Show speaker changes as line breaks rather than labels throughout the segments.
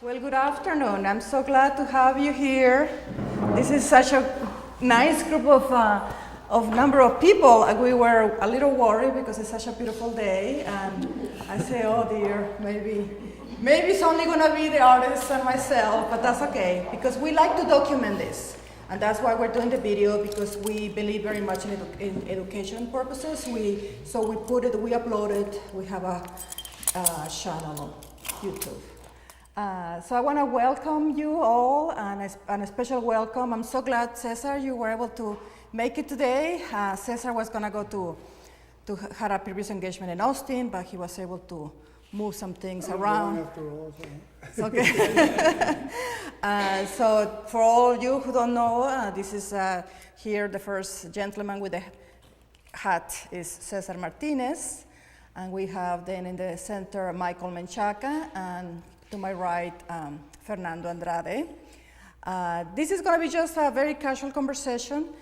Well, good afternoon. I'm so glad to have you here. This is such a nice group of number of people. We were a little worried because it's such a beautiful day, and I say, oh dear, maybe it's only gonna be the artists and myself, but that's okay because we like to document this, and that's why we're doing the video because we believe very much in education purposes. We upload it. We have a channel on YouTube. So I want to welcome you all and a special welcome. I'm so glad, César, you were able to make it today. César was going to go to had a previous engagement in Austin, but he was able to move some things around. Okay. So for all you who don't know, this is here the first gentleman with the hat is César Martínez, and we have then in the center Michael Menchaca, and to my right, Fernando Andrade. This is going to be just a very casual conversation.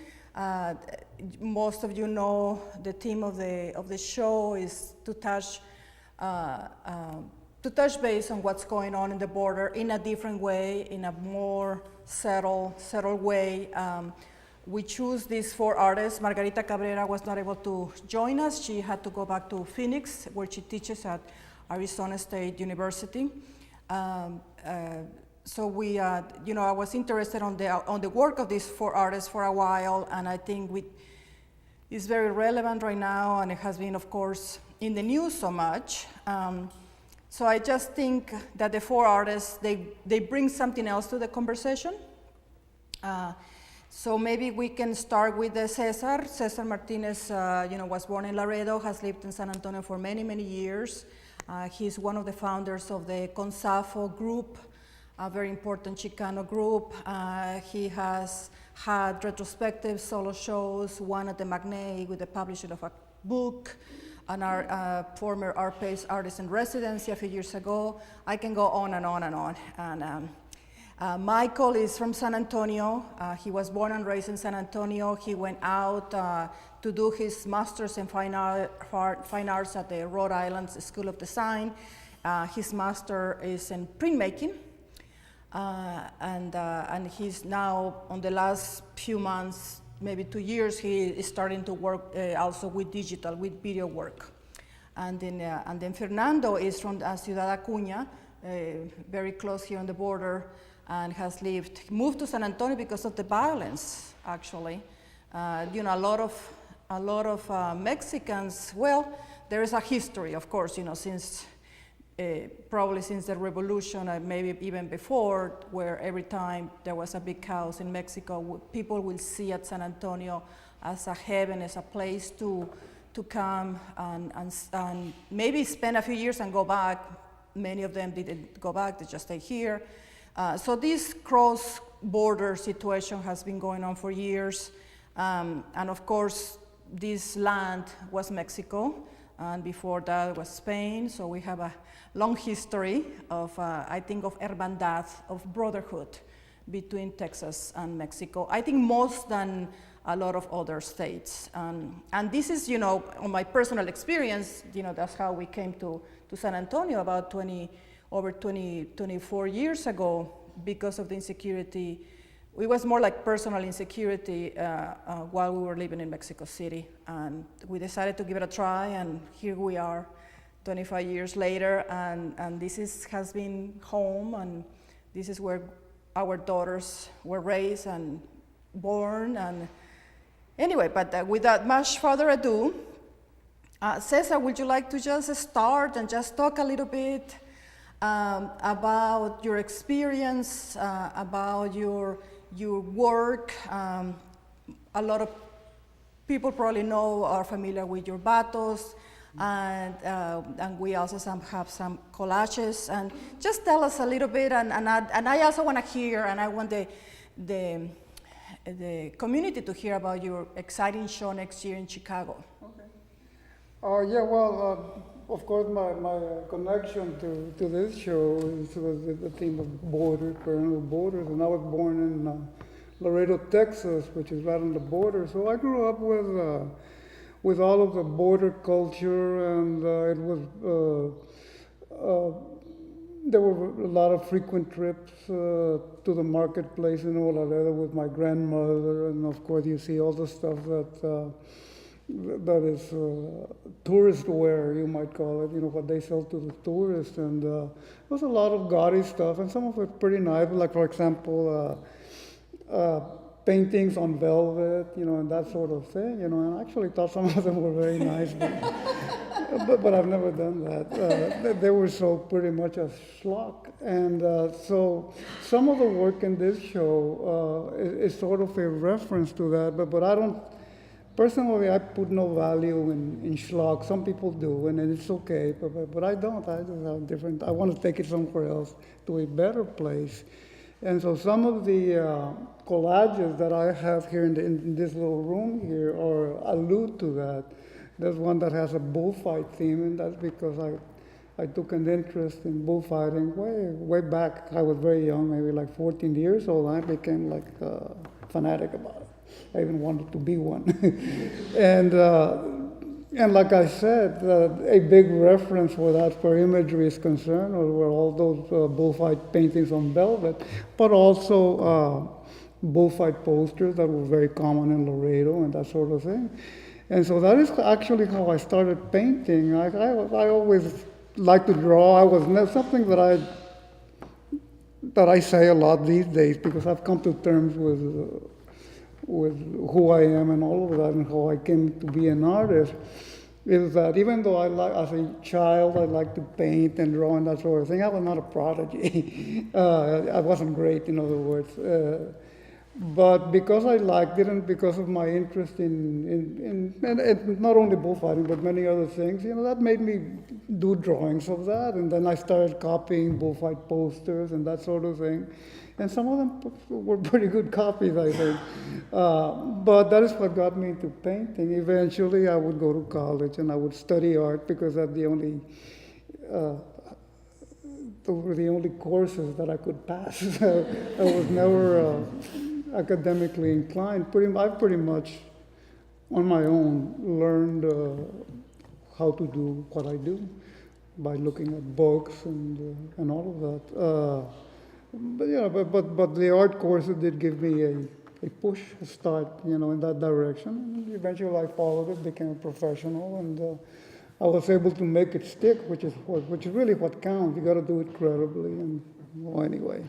Most of you know the theme of the show is to touch base on what's going on in the border in a different way, in a more settled way. We choose these four artists. Margarita Cabrera was not able to join us. She had to go back to Phoenix, where she teaches at Arizona State University. So we, I was interested on the work of these four artists for a while, and I think it's very relevant right now, and it has been, of course, in the news so much. So I just think that the four artists, they bring something else to the conversation. So maybe we can start with César. César Martínez, was born in Laredo, has lived in San Antonio for many, many years. He's one of the founders of the CONSAFO group, a very important Chicano group. He has had retrospective solo shows, one at the Magnay with the publishing of a book, and our former art-based artist in residency a few years ago. I can go on and on and on. And Michael is from San Antonio. He was born and raised in San Antonio. He went out to do his master's in fine arts at the Rhode Island School of Design. His master is in printmaking. And he's now, on the last few months, maybe 2 years, he is starting to work also with digital, with video work. And then Fernando is from Ciudad Acuña, very close here on the border, and has moved to San Antonio because of the violence, actually. A lot of Mexicans, well, there is a history, of course, since probably since the revolution, maybe even before, where every time there was a big house in Mexico, people will see at San Antonio as a heaven, as a place to come and maybe spend a few years and go back. Many of them didn't go back, they just stay here. So this cross-border situation has been going on for years. And of course, this land was Mexico, and before that was Spain. So we have a long history of, I think, of hermandad, of brotherhood between Texas and Mexico. I think most than a lot of other states. And this is, on my personal experience, that's how we came to San Antonio about 24 years ago because of the insecurity. It was more like personal insecurity while we were living in Mexico City. And we decided to give it a try, and here we are 25 years later, and this has been home, and this is where our daughters were raised and born. And anyway, but without much further ado, César, would you like to just start and just talk a little bit about your experience, about your work? A lot of people probably are familiar with your battles, and we also have some collages. And just tell us a little bit, and I also want to hear, and I want the community to hear about your exciting show next year in Chicago.
Okay. Of course, my connection to this show was the theme of borders, perennial borders, and I was born in Laredo, Texas, which is right on the border. So I grew up with all of the border culture, and it was there were a lot of frequent trips to the marketplace in Olaleda with my grandmother, and of course you see all the stuff that is tourist wear, you might call it, what they sell to the tourists. And there was a lot of gaudy stuff, and some of it pretty nice, like, for example, paintings on velvet, and that sort of thing, and I actually thought some of them were very nice, but I've never done that. They were sold pretty much as schlock. And so some of the work in this show is sort of a reference to that, but I don't, personally, I put no value in schlock. Some people do, and it's okay, but I don't. I just have different, I want to take it somewhere else, to a better place. And so some of the collages that I have here in this little room here allude to that. There's one that has a bullfight theme, and that's because I took an interest in bullfighting way back. I was very young, maybe like 14 years old. I became like a fanatic about it. I even wanted to be one. And like I said, a big reference where imagery is concerned were all those bullfight paintings on velvet, but also bullfight posters that were very common in Laredo and that sort of thing. And so that is actually how I started painting. I always liked to draw. I was something that I say a lot these days, because I've come to terms with who I am and all of that, and how I came to be an artist, is that even though as a child, I liked to paint and draw and that sort of thing, I was not a prodigy. I wasn't great, in other words. But because I liked it, and because of my interest in not only bullfighting, but many other things, that made me do drawings of that. And then I started copying bullfight posters and that sort of thing. And some of them were pretty good copies, I think. But that is what got me into painting. Eventually, I would go to college and I would study art, because that's the only were the only courses that I could pass. I was never academically inclined. I pretty much, on my own, learned how to do what I do by looking at books and all of that. But the art courses did give me a push, a start, in that direction. And eventually, I followed it, became a professional, and I was able to make it stick, which is really what counts. You got to do it credibly, and anyway.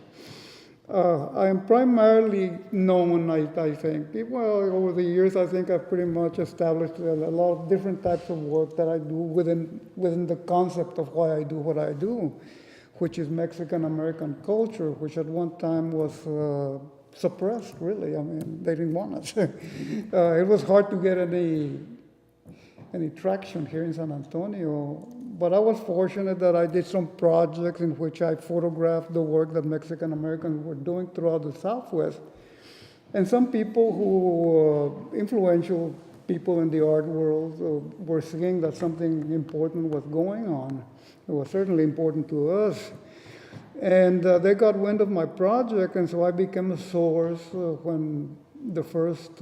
I am primarily known, I think. Well, over the years, I think I've pretty much established a lot of different types of work that I do within the concept of why I do what I do, which is Mexican-American culture, which at one time was suppressed, really. I mean, they didn't want us. It was hard to get any traction here in San Antonio. But I was fortunate that I did some projects in which I photographed the work that Mexican Americans were doing throughout the Southwest. And some people who, influential people in the art world, were seeing that something important was going on. It was certainly important to us. And they got wind of my project, and so I became a source when the first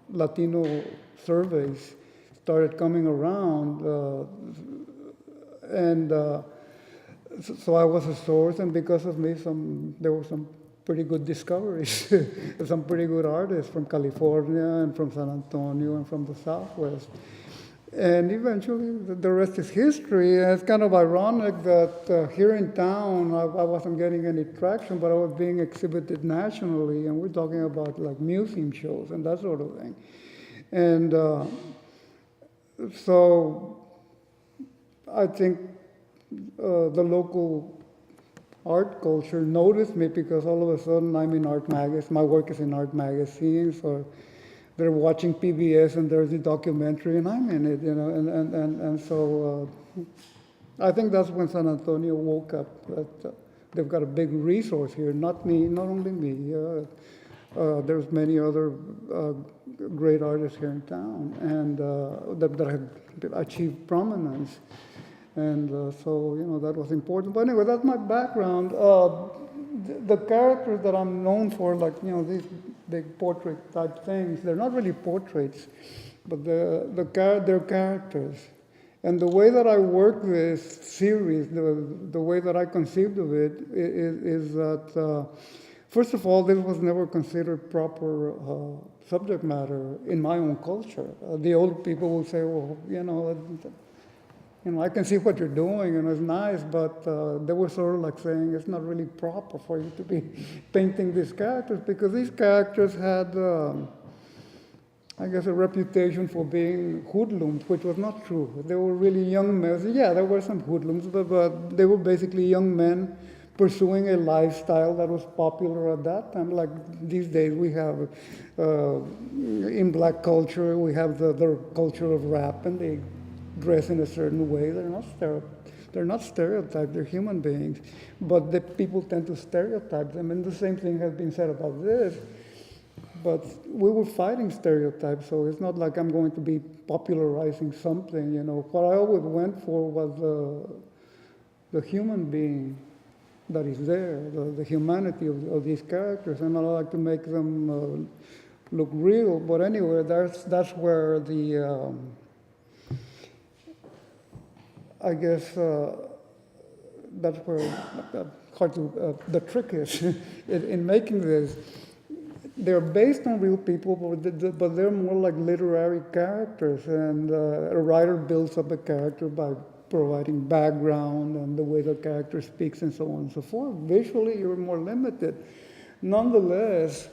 Latino surveys started coming around, so I was a source, and because of me, there were some pretty good discoveries, some pretty good artists from California and from San Antonio and from the Southwest. And eventually, the rest is history. And it's kind of ironic that here in town, I wasn't getting any traction, but I was being exhibited nationally, and we're talking about like museum shows and that sort of thing. And so I think the local art culture noticed me, because all of a sudden I'm in art magazines. My work is in art magazines, or they're watching PBS and there's a documentary and I'm in it, and so I think that's when San Antonio woke up, that they've got a big resource here, not only me. There's many other great artists here in town, and that have achieved prominence. And so, that was important. But anyway, that's my background. The characters that I'm known for, like, these big portrait type things, they're not really portraits, but they're characters. And the way that I work this series, the way that I conceived of it, is that, first of all, this was never considered proper subject matter in my own culture. The older people will say, well, I can see what you're doing, and it's nice, but they were sort of like saying it's not really proper for you to be painting these characters, because these characters had, I guess, a reputation for being hoodlums, which was not true. They were really young men. Yeah, there were some hoodlums, but they were basically young men pursuing a lifestyle that was popular at that time. Like these days, we have, in black culture, we have the culture of rap, and they dress in a certain way. They're not stereotyped, they're human beings. But the people tend to stereotype them, and the same thing has been said about this. But we were fighting stereotypes, so it's not like I'm going to be popularizing something, What I always went for was the human being that is there, the humanity of these characters, and I like to make them look real. But anyway, that's where the I guess that's where the trick is in making this. They're based on real people, but they're more like literary characters, and a writer builds up a character by providing background and the way the character speaks and so on and so forth. Visually, you're more limited. Nonetheless,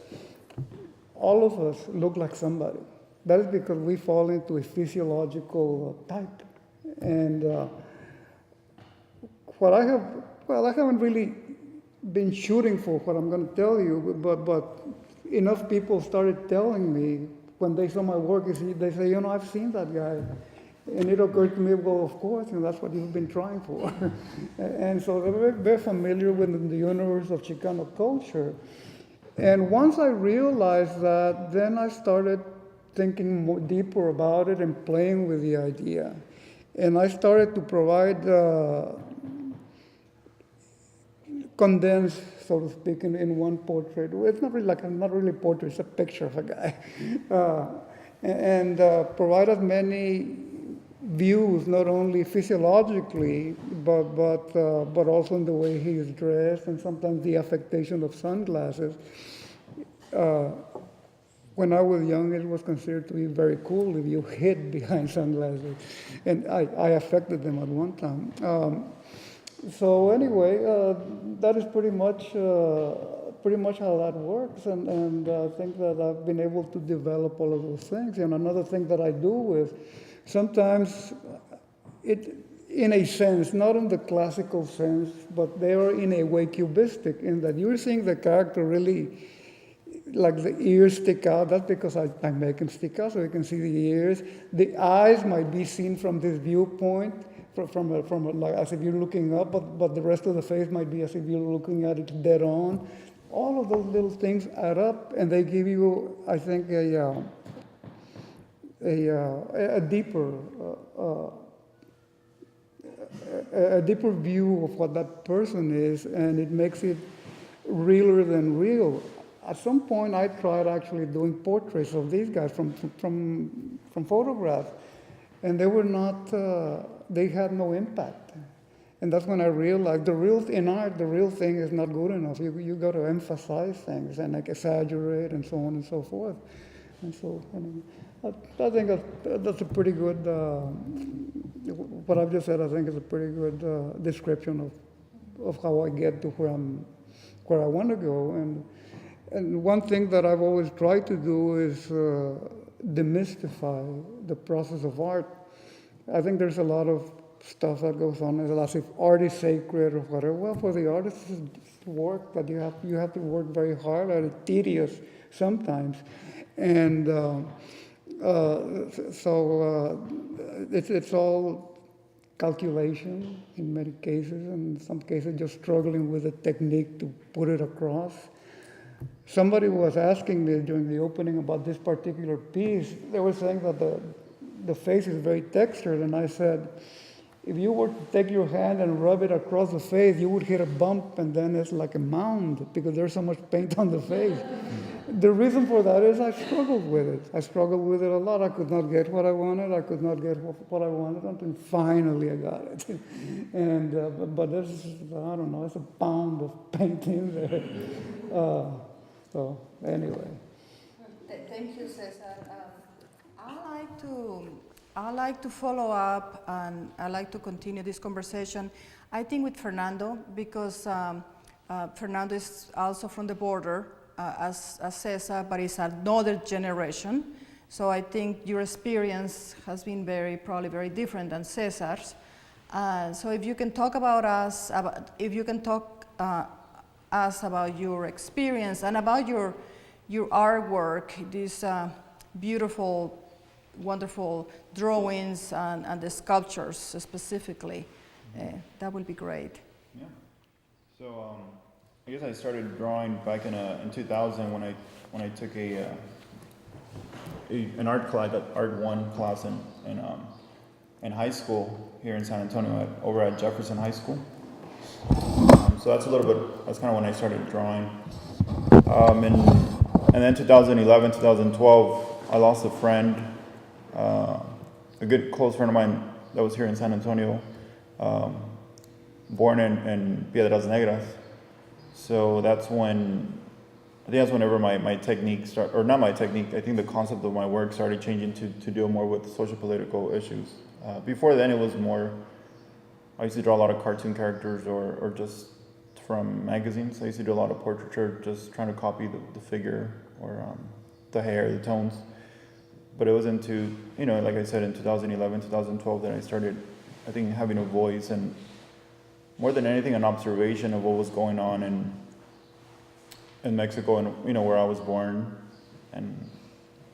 all of us look like somebody. That is because we fall into a physiological type. And I haven't really been shooting for what I'm going to tell you, but enough people started telling me when they saw my work, they say, I've seen that guy. And it occurred to me, well, of course, that's what you've been trying for. And so they're very, very familiar with the universe of Chicano culture. And once I realized that, then I started thinking more deeper about it and playing with the idea. And I started to provide condensed, so to speak, in one portrait. It's not really a portrait, it's a picture of a guy. And provide as many views, not only physiologically, but also in the way he is dressed, and sometimes the affectation of sunglasses. When I was young, it was considered to be very cool if you hid behind sunglasses, and I affected them at one time. So anyway, that is pretty much how that works, and I think that I've been able to develop all of those things. And another thing that I do is sometimes in a sense, not in the classical sense, but they are in a way cubistic, in that you're seeing the character really, like the ears stick out. That's because I make them stick out so you can see the ears. The eyes might be seen from this viewpoint, from like as if you're looking up, but the rest of the face might be as if you're looking at it dead on. All of those little things add up, and they give you, I think, a deeper view of what that person is, and it makes it realer than real. At some point, I tried actually doing portraits of these guys from photographs, and they were not. They had no impact, and that's when I realized in art, the real thing is not good enough. You got to emphasize things and like exaggerate and so on and so forth. And so, I think that's a pretty good. What I've just said, I think, is a pretty good description of how I get to where I want to go. And one thing that I've always tried to do is demystify the process of art. I think there's a lot of stuff that goes on as if art is sacred or whatever. Well, for the artist, it's work that you have to work very hard at. It's tedious sometimes, and it's all calculation in many cases, and in some cases just struggling with a technique to put it across. Somebody was asking me during the opening about this particular piece. They were saying that the face is very textured, and I said, if you were to take your hand and rub it across the face, you would hit a bump, and then it's like a mound because there's so much paint on the face. The reason for that is I struggled with it. I struggled with it a lot. I could not get what I wanted. I could not get what I wanted until finally I got it. And but there's, I don't know, it's a pound of painting there. So anyway.
Thank you, César. I like to follow up, and I like to continue this conversation. I think with Fernando, because Fernando is also from the border, as César, but it's another generation. So I think your experience has been probably very different than César's. So if you can talk us about your experience and about your artwork, these beautiful, wonderful drawings and the sculptures specifically, that would be great.
Yeah. So I guess I started drawing back in 2000 when I took an art one class in high school here in San Antonio over at Jefferson High School. So that's kind of when I started drawing. And then 2011, 2012, I lost a friend, a good close friend of mine that was here in San Antonio, born in Piedras Negras. So whenever my technique started, or not my technique, I think the concept of my work started changing to deal more with social political issues. Before then it was more, I used to draw a lot of cartoon characters or just from magazines. I used to do a lot of portraiture, just trying to copy the figure or the hair, the tones. But it was into, like I said, in 2011, 2012 that I started, I think, having a voice and more than anything, an observation of what was going on in Mexico and, where I was born. And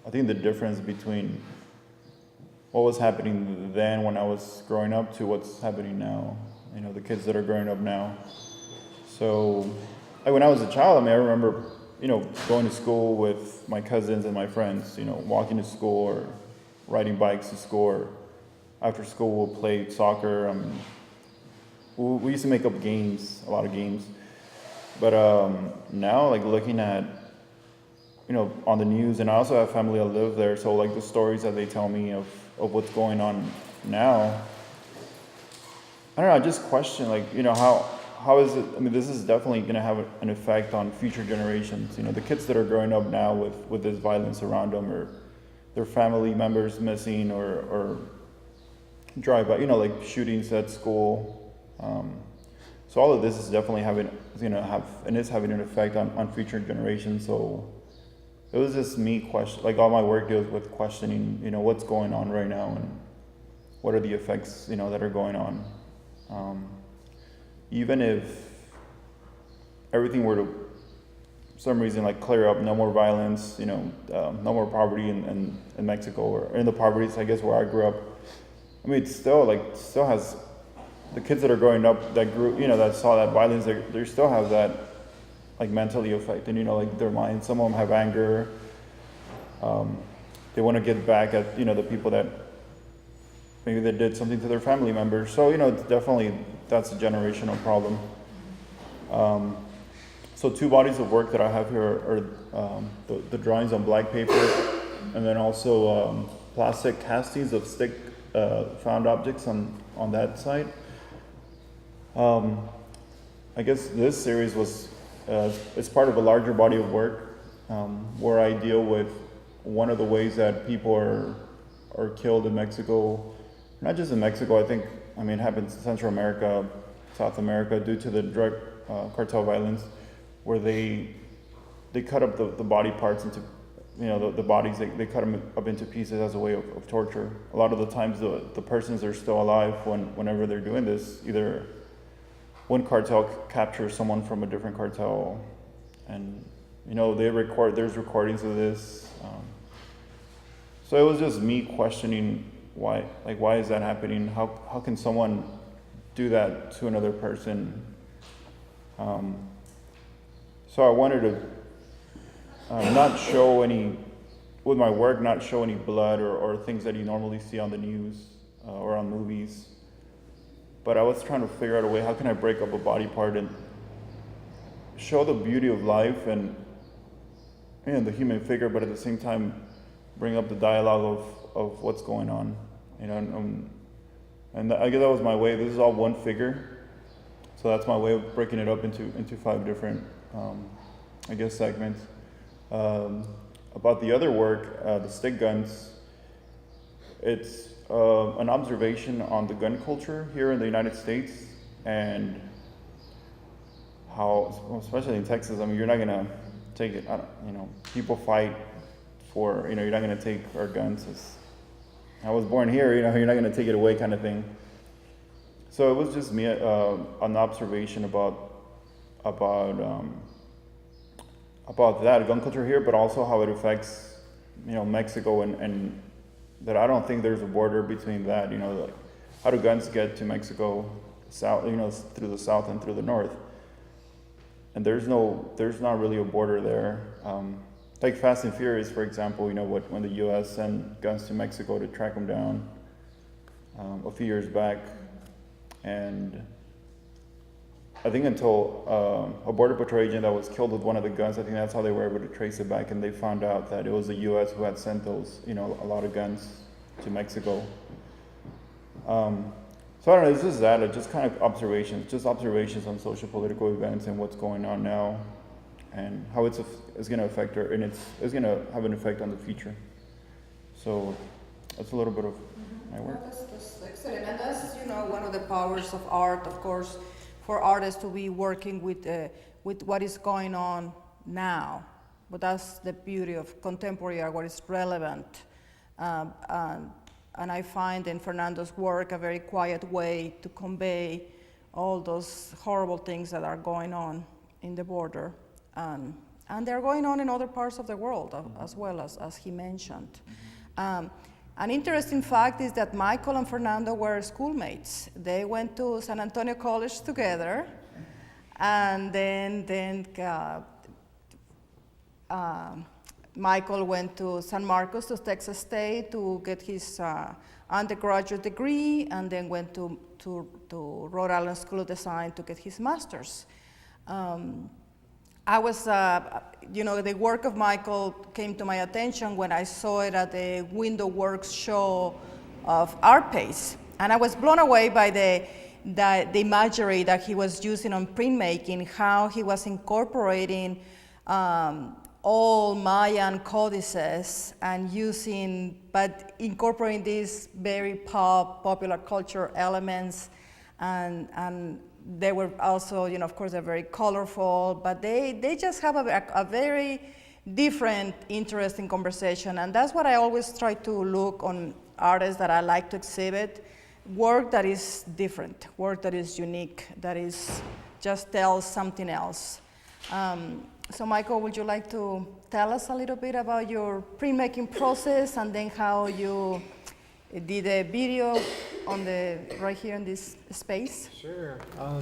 I think the difference between what was happening then when I was growing up to what's happening now, the kids that are growing up now. So when I was a child, I remember, going to school with my cousins and my friends, walking to school or riding bikes to school, or after school we'll play soccer. We used to make up games, a lot of games. But now, looking at, on the news, and I also have family that live there, so the stories that they tell me of what's going on now, I don't know, I just question, how is it, this is definitely going to have an effect on future generations. The kids that are growing up now with this violence around them, or their family members missing, or drive-by, shootings at school. So all of this is definitely having an effect on future generations. So it was just me all my work deals with questioning, what's going on right now and what are the effects, that are going on. Even if everything were to, for some reason, clear up, no more violence, no more poverty in Mexico, or in the poverty, I guess, where I grew up. It still has, the kids that are growing up that grew, that saw that violence, they still have that, mentally affected, their minds. Some of them have anger. They want to get back at, the people that maybe they did something to their family members. So, it's definitely, that's a generational problem. So 2 bodies of work that I have here are the drawings on black paper, and then also plastic castings of stick found objects on that side. I guess this series was, it's part of a larger body of work where I deal with one of the ways that people are killed in Mexico. Not just in Mexico, I think, it happens in Central America, South America, due to the drug cartel violence, where they cut up the body parts into, the bodies, they cut them up into pieces as a way of torture. A lot of the times the persons are still alive whenever they're doing this. Either one cartel captures someone from a different cartel, and there's recordings of this. So it was just me questioning why is that happening? How can someone do that to another person? So I wanted to not show any, with my work, not show any blood or things that you normally see on the news or on movies. But I was trying to figure out a way, how can I break up a body part and show the beauty of life and the human figure, but at the same time bring up the dialogue of what's going on, and I guess that was my way. This is all one figure, so that's my way of breaking it up into 5 different, I guess, segments. About the other work, the stick guns, it's an observation on the gun culture here in the United States, and how, especially in Texas, I mean, you're not gonna take it. People fight for, you're not gonna take our guns. I was born here, you're not gonna take it away, kind of thing. So it was just me, an observation about that gun culture here, but also how it affects, Mexico, and that I don't think there's a border between that. Like, how do guns get to Mexico, south, through the south and through the north? And there's not really a border there. Like Fast and Furious, for example, when the U.S. sent guns to Mexico to track them down a few years back, and I think until a border patrol agent that was killed with one of the guns, I think that's how they were able to trace it back, and they found out that it was the U.S. who had sent those, a lot of guns to Mexico. So I don't know, it's just that, just kind of observations on social political events and what's going on now, and how it's going to affect her, and it's going to have an effect on the future. So that's a little bit of my work.
That's excellent, and that's one of the powers of art, of course, for artists to be working with what is going on now. But that's the beauty of contemporary art, what is relevant. And I find in Fernando's work a very quiet way to convey all those horrible things that are going on in the border. And they're going on in other parts of the world as well, as he mentioned. An interesting fact is that Michael and Fernando were schoolmates. They went to San Antonio College together, and then Michael went to San Marcos, to Texas State, to get his undergraduate degree, and then went to Rhode Island School of Design to get his master's. I was, the work of Michael came to my attention when I saw it at the Window Works show of Art Pace, and I was blown away by the imagery that he was using on printmaking, how he was incorporating all Mayan codices and but incorporating these very popular culture elements, and they were also, of course, they're very colorful, but they just have a very different, interesting conversation, and that's what I always try to look on artists that I like to exhibit, work that is different, work that is unique, that is just tells something else. So Michael, would you like to tell us a little bit about your printmaking process, and then how you did a video on right here in this space?
Sure.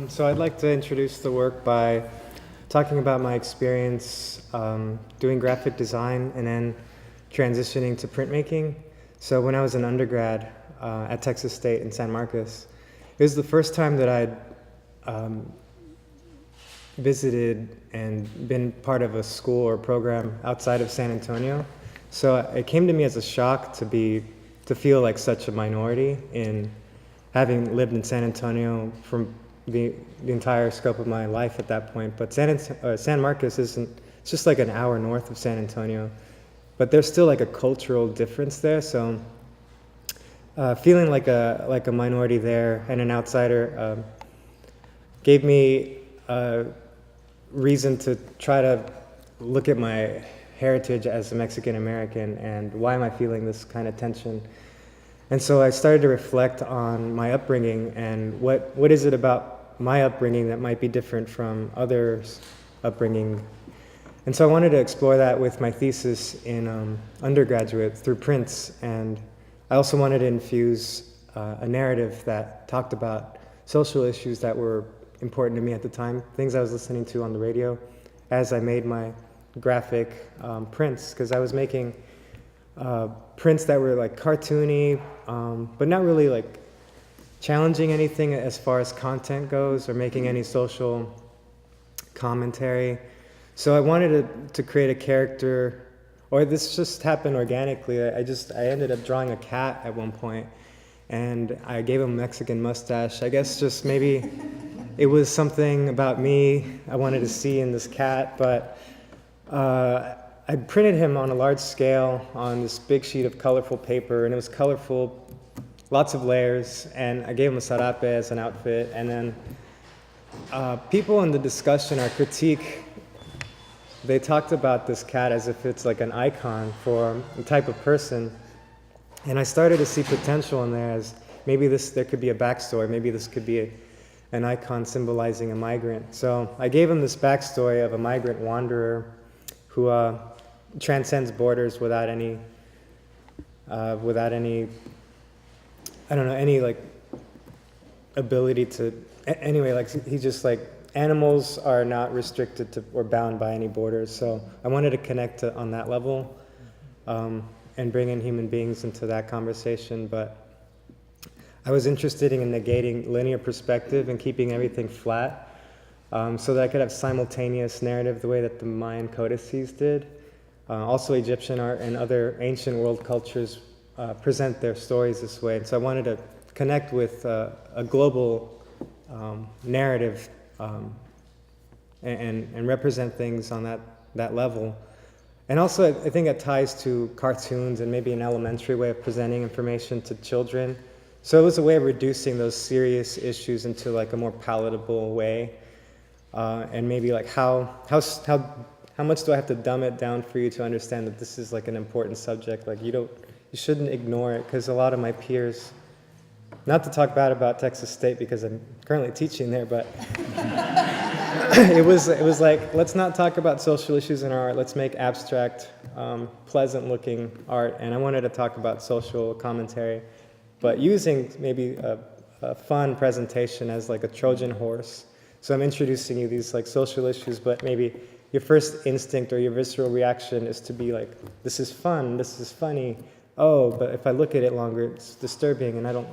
So I'd like to introduce the work by talking about my experience doing graphic design and then transitioning to printmaking. So when I was an undergrad at Texas State in San Marcos, it was the first time that I'd visited and been part of a school or program outside of San Antonio. So it came to me as a shock to feel like such a minority in having lived in San Antonio from the entire scope of my life at that point. But San Marcos it's just like an hour north of San Antonio, but there's still like a cultural difference there. So feeling like a minority there and an outsider gave me a reason to try to look at my heritage as a Mexican American and why am I feeling this kind of tension. And so I started to reflect on my upbringing and what is it about my upbringing that might be different from others' upbringing. And so I wanted to explore that with my thesis in undergraduate through prints, and I also wanted to infuse a narrative that talked about social issues that were important to me at the time, things I was listening to on the radio as I made my graphic prints, because I was making prints that were like cartoony, but not really like challenging anything as far as content goes or making any social commentary. So I wanted to create a character, or this just happened organically. I ended up drawing a cat at one point, and I gave him a Mexican mustache. I guess just maybe it was something about me I wanted to see in this cat, but I printed him on a large scale on this big sheet of colorful paper, and it was colorful, lots of layers, and I gave him a sarape as an outfit, and then people in the discussion or critique, they talked about this cat as if it's like an icon for a type of person, and I started to see potential in there as maybe there could be a backstory, maybe this could be an icon symbolizing a migrant. So I gave him this backstory of a migrant wanderer who transcends borders without any I don't know, any like ability to, anyway, like he just like, animals are not restricted to or bound by any borders. So I wanted to connect on that level and bring in human beings into that conversation. But I was interested in negating linear perspective and keeping everything flat so that I could have simultaneous narrative the way that the Mayan codices did. Also Egyptian art and other ancient world cultures present their stories this way. And so I wanted to connect with a global narrative and represent things on that level. And also I think it ties to cartoons and maybe an elementary way of presenting information to children. So it was a way of reducing those serious issues into like a more palatable way. And maybe like how much do I have to dumb it down for you to understand that this is like an important subject? Like you shouldn't ignore it, because a lot of my peers, not to talk bad about Texas State because I'm currently teaching there, but it was like, let's not talk about social issues in art, let's make abstract, pleasant looking art. And I wanted to talk about social commentary, but using maybe a fun presentation as like a Trojan horse. So I'm introducing you these like social issues, but maybe your first instinct or your visceral reaction is to be like, this is fun, this is funny. Oh, but if I look at it longer, it's disturbing, and I don't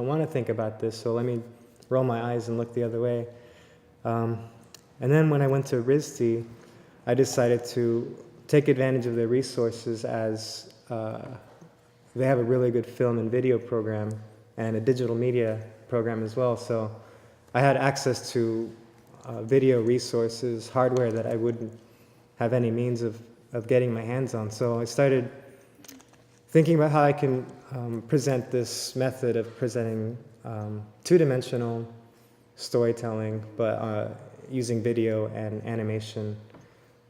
want to think about this. So let me roll my eyes and look the other way. And then when I went to RISD, I decided to take advantage of their resources as they have a really good film and video program and a digital media program as well. So I had access to video resources, hardware that I wouldn't have any means of getting my hands on. So I started thinking about how I can present this method of presenting two-dimensional storytelling, but using video and animation.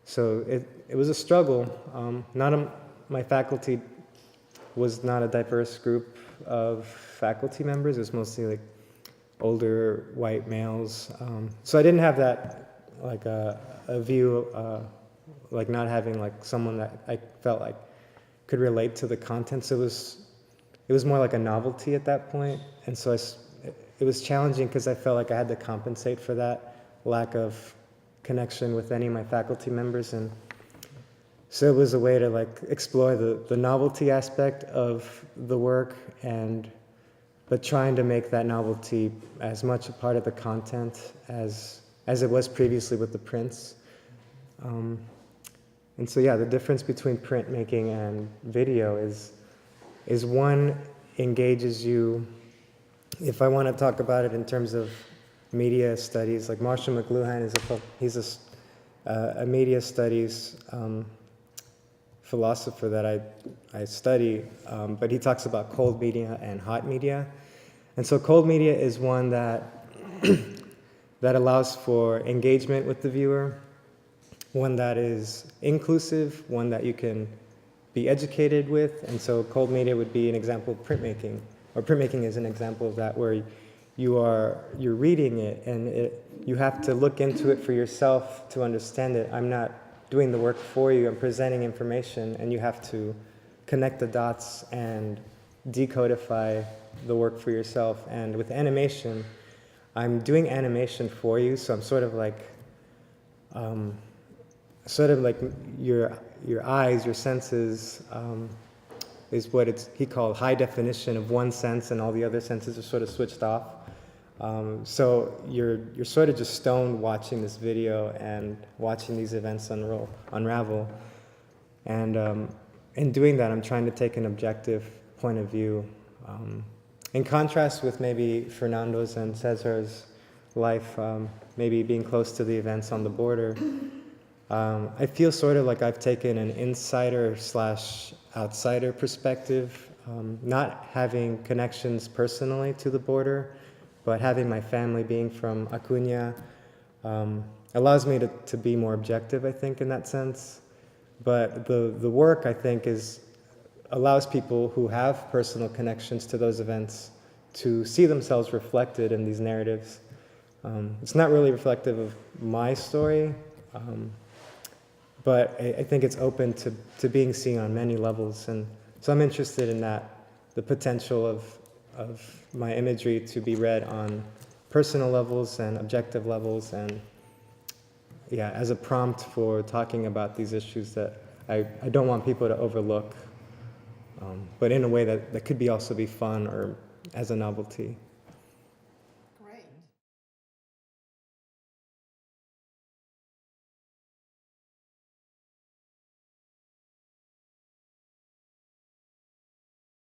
So it was a struggle. My faculty was not a diverse group of faculty members. It was mostly like older white males. So I didn't have that like a view, like not having like someone that I felt like could relate to the content. So it was more like a novelty at that point. And so it was challenging because I felt like I had to compensate for that lack of connection with any of my faculty members. And so it was a way to like explore the novelty aspect of the work, but trying to make that novelty as much a part of the content as it was previously with the prints. And so yeah, the difference between printmaking and video is one engages you. If I want to talk about it in terms of media studies, like Marshall McLuhan he's a media studies philosopher that I study, but he talks about cold media and hot media. And so cold media is one that that allows for engagement with the viewer, one that is inclusive, one that you can be educated with. And so cold media would be an example of printmaking, or printmaking is an example of that, where you're reading it and you have to look into it for yourself to understand it. I'm not doing the work for you, I'm presenting information, and you have to connect the dots and decodify the work for yourself. And with animation, I'm doing animation for you, so I'm sort of like your eyes, your senses, is what he called high definition of one sense, and all the other senses are sort of switched off. So you're sort of just stoned watching this video and watching these events unravel. And in doing that, I'm trying to take an objective point of view. In contrast with maybe Fernando's and Cesar's life, maybe being close to the events on the border, I feel sort of like I've taken an insider/outsider perspective, not having connections personally to the border, but having my family being from Acuña allows me to be more objective, I think, in that sense. But the work, I think, allows people who have personal connections to those events to see themselves reflected in these narratives. It's not really reflective of my story, but I think it's open to being seen on many levels. And so I'm interested in that, the potential of my imagery to be read on personal levels and objective levels, and yeah, as a prompt for talking about these issues that I don't want people to overlook, but in a way that could also be fun or as a novelty.